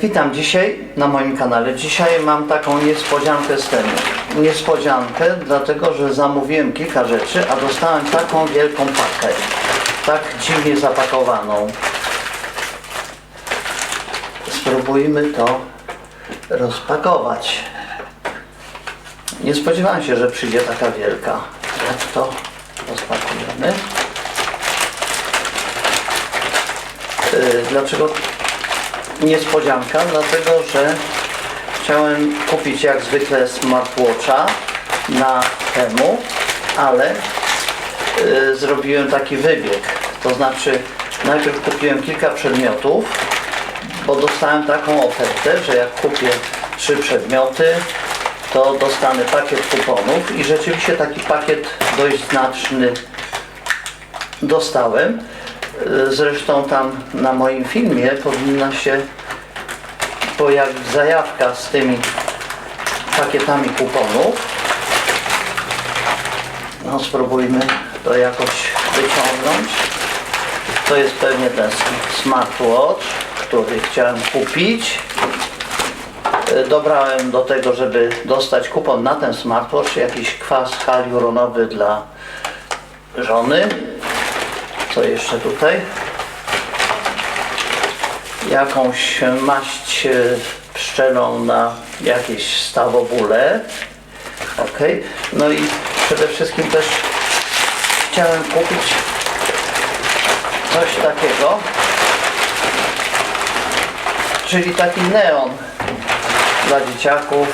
Witam dzisiaj na moim kanale. Dzisiaj mam taką niespodziankę z tym. Niespodziankę, dlatego że zamówiłem kilka rzeczy, a dostałem taką wielką pakę. Tak dziwnie zapakowaną. Spróbujmy to rozpakować. Nie spodziewałem się, że przyjdzie taka wielka. Jak to rozpakujemy? Dlaczego niespodzianka? Dlatego, że chciałem kupić jak zwykle smartwatcha na temu, ale zrobiłem taki wybieg. To znaczy najpierw kupiłem kilka przedmiotów, bo dostałem taką ofertę, że jak kupię 3 przedmioty, to dostanę pakiet kuponów i rzeczywiście taki pakiet dość znaczny dostałem. Zresztą tam na moim filmie powinna się pojawić zajawka z tymi pakietami kuponów. No spróbujmy to jakoś wyciągnąć. To jest pewnie ten smartwatch, który chciałem kupić. Dobrałem do tego, żeby dostać kupon na ten smartwatch, jakiś kwas hialuronowy dla żony. Co jeszcze tutaj? Jakąś maść pszczelą na jakieś stawobóle. Ok. No i przede wszystkim też chciałem kupić coś takiego, czyli taki neon dla dzieciaków,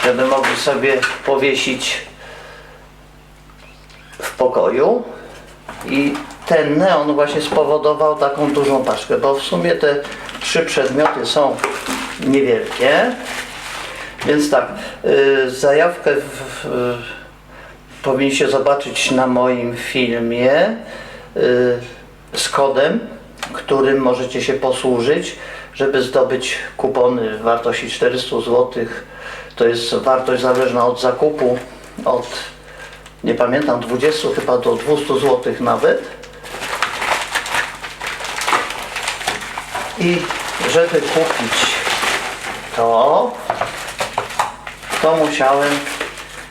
żeby mogli sobie powiesić w pokoju. I ten neon właśnie spowodował taką dużą paczkę, bo w sumie te 3 przedmioty są niewielkie. Więc tak, zajawkę powinniście zobaczyć na moim filmie z kodem, którym możecie się posłużyć, żeby zdobyć kupony w wartości 400 zł. To jest wartość zależna od zakupu, od, nie pamiętam, 20 chyba do 200 zł nawet. I żeby kupić to musiałem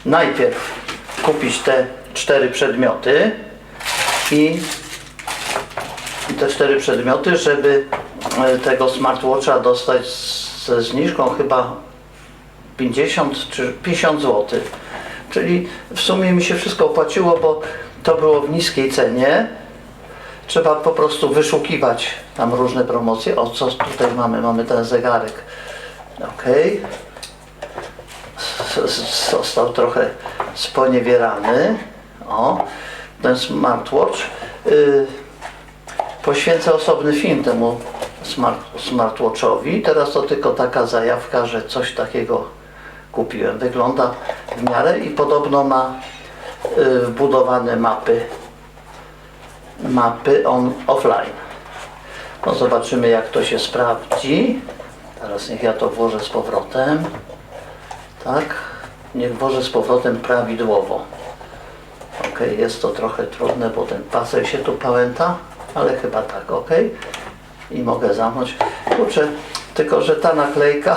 najpierw kupić te 4 przedmioty i te 4 przedmioty, żeby tego smartwatcha dostać ze zniżką chyba 50 czy 50 zł. Czyli w sumie mi się wszystko opłaciło, bo to było w niskiej cenie. Trzeba po prostu wyszukiwać tam różne promocje. O, co tutaj mamy? Mamy ten zegarek. Ok. Został trochę sponiewierany. O, ten smartwatch. Poświęcę osobny film temu smartwatchowi. Teraz to tylko taka zajawka, że coś takiego kupiłem. Wygląda w miarę i podobno ma wbudowane mapy offline. No zobaczymy, jak to się sprawdzi. Teraz niech ja to włożę z powrotem. Tak, niech włożę z powrotem prawidłowo. Ok, jest to trochę trudne, bo ten pasek się tu pałęta, ale chyba tak, ok. I mogę zamknąć. Kurczę, tylko że ta naklejka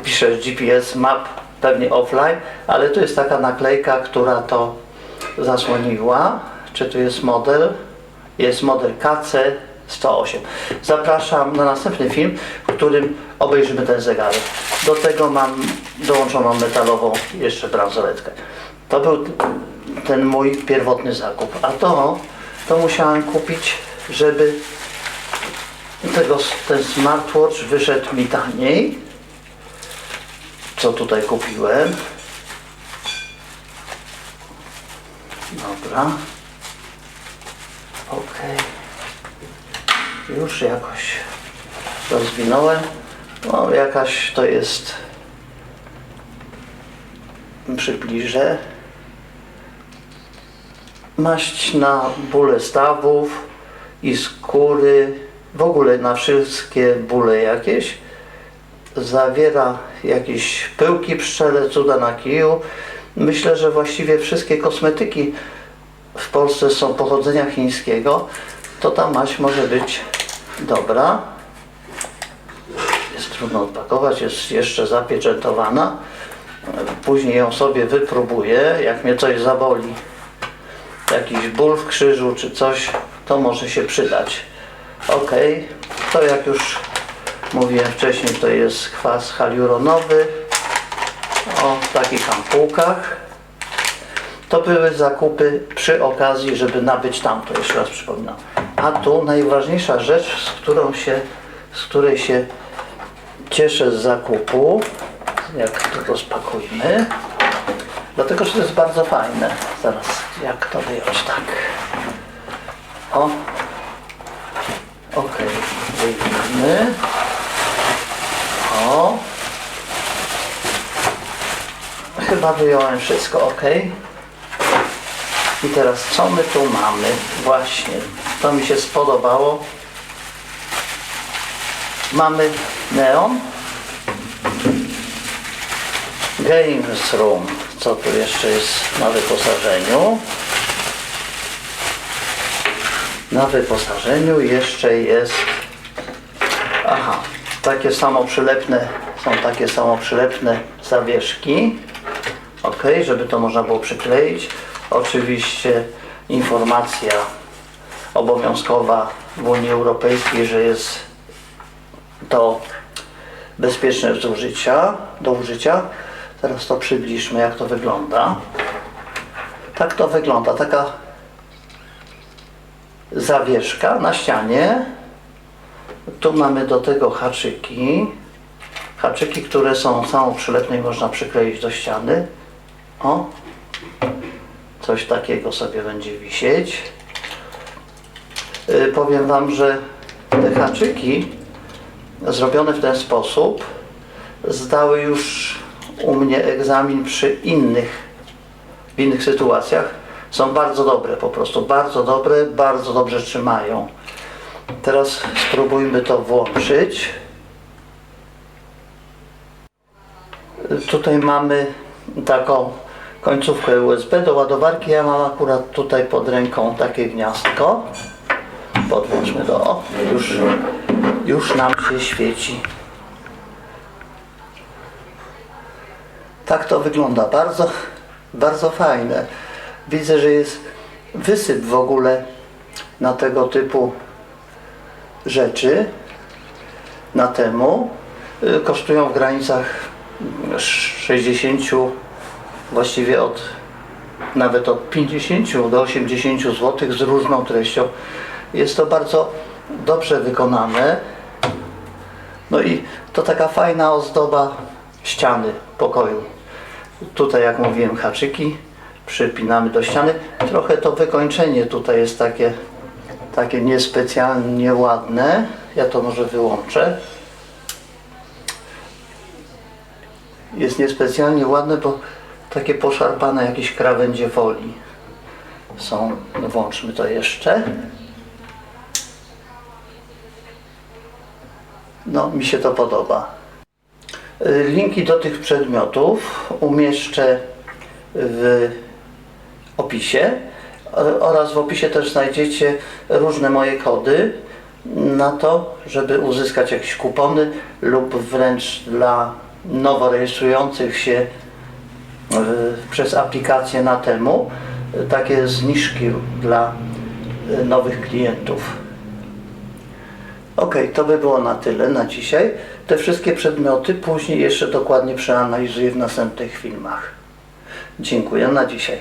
pisze GPS map, pewnie offline, ale tu jest taka naklejka, która to zasłoniła. Czy tu jest model? Jest model KC108. Zapraszam na następny film, w którym obejrzymy ten zegarek. Do tego mam dołączoną metalową jeszcze bransoletkę. To był ten mój pierwotny zakup. A to musiałem kupić, żeby ten smartwatch wyszedł mi taniej. Co tutaj kupiłem? Dobra. Ok. Już jakoś rozwinąłem. No, jakaś to jest. Przybliżę. Maść na bóle stawów i skóry. W ogóle na wszystkie bóle jakieś. Zawiera jakieś pyłki pszczele, cuda na kiju. Myślę, że właściwie wszystkie kosmetyki w Polsce są pochodzenia chińskiego. To ta maść może być dobra. jest trudno odpakować, jest jeszcze zapieczętowana. Później ją sobie wypróbuję, jak mnie coś zaboli, jakiś ból w krzyżu czy coś, to może się przydać. Ok, to jak już mówiłem wcześniej, to jest kwas hialuronowy w takich ampułkach. To były zakupy przy okazji, żeby nabyć tamto, jeszcze raz przypominam. A tu najważniejsza rzecz, z której się cieszę z zakupu, jak to rozpakujmy, dlatego, że to jest bardzo fajne. Zaraz, jak to wyjąć, tak. Ok, wyjmijmy. Chyba wyjąłem wszystko, ok. I teraz co my tu mamy? Właśnie, to mi się spodobało. Mamy neon. Games Room. Co tu jeszcze jest na wyposażeniu? Na wyposażeniu jeszcze jest... takie samoprzylepne, są takie samoprzylepne zawieszki. Ok, żeby to można było przykleić. Oczywiście informacja obowiązkowa w Unii Europejskiej, że jest to bezpieczne do użycia. Teraz to przybliżmy, jak to wygląda. Tak to wygląda, taka zawieszka na ścianie. Tu mamy do tego haczyki. Haczyki, które są samoprzylepne i można przykleić do ściany. Coś takiego sobie będzie wisieć. Powiem Wam, że te haczyki zrobione w ten sposób zdały już u mnie egzamin w innych sytuacjach. Są bardzo dobre, po prostu bardzo dobre, bardzo dobrze trzymają. Teraz spróbujmy to włączyć. Tutaj mamy taką końcówkę USB do ładowarki. Ja mam akurat tutaj pod ręką takie gniazdko. Podłączmy to. Już nam się świeci. Tak to wygląda. Bardzo, bardzo fajne. Widzę, że jest wysyp w ogóle na tego typu rzeczy. Na temu. Kosztują w granicach 60, właściwie nawet od 50 do 80 zł z różną treścią. Jest to bardzo dobrze wykonane. No i to taka fajna ozdoba ściany pokoju. Tutaj, jak mówiłem, haczyki przypinamy do ściany. Trochę to wykończenie tutaj jest takie niespecjalnie ładne. Ja to może wyłączę. Jest niespecjalnie ładne, bo takie poszarpane jakieś krawędzie folii są. Włączmy to jeszcze. No, mi się to podoba. Linki do tych przedmiotów umieszczę w opisie oraz w opisie też znajdziecie różne moje kody na to, żeby uzyskać jakieś kupony lub wręcz dla nowo rejestrujących się przez aplikację na temu takie zniżki dla nowych klientów. Ok, to by było na tyle na dzisiaj. Te wszystkie przedmioty później jeszcze dokładnie przeanalizuję w następnych filmach. Dziękuję na dzisiaj.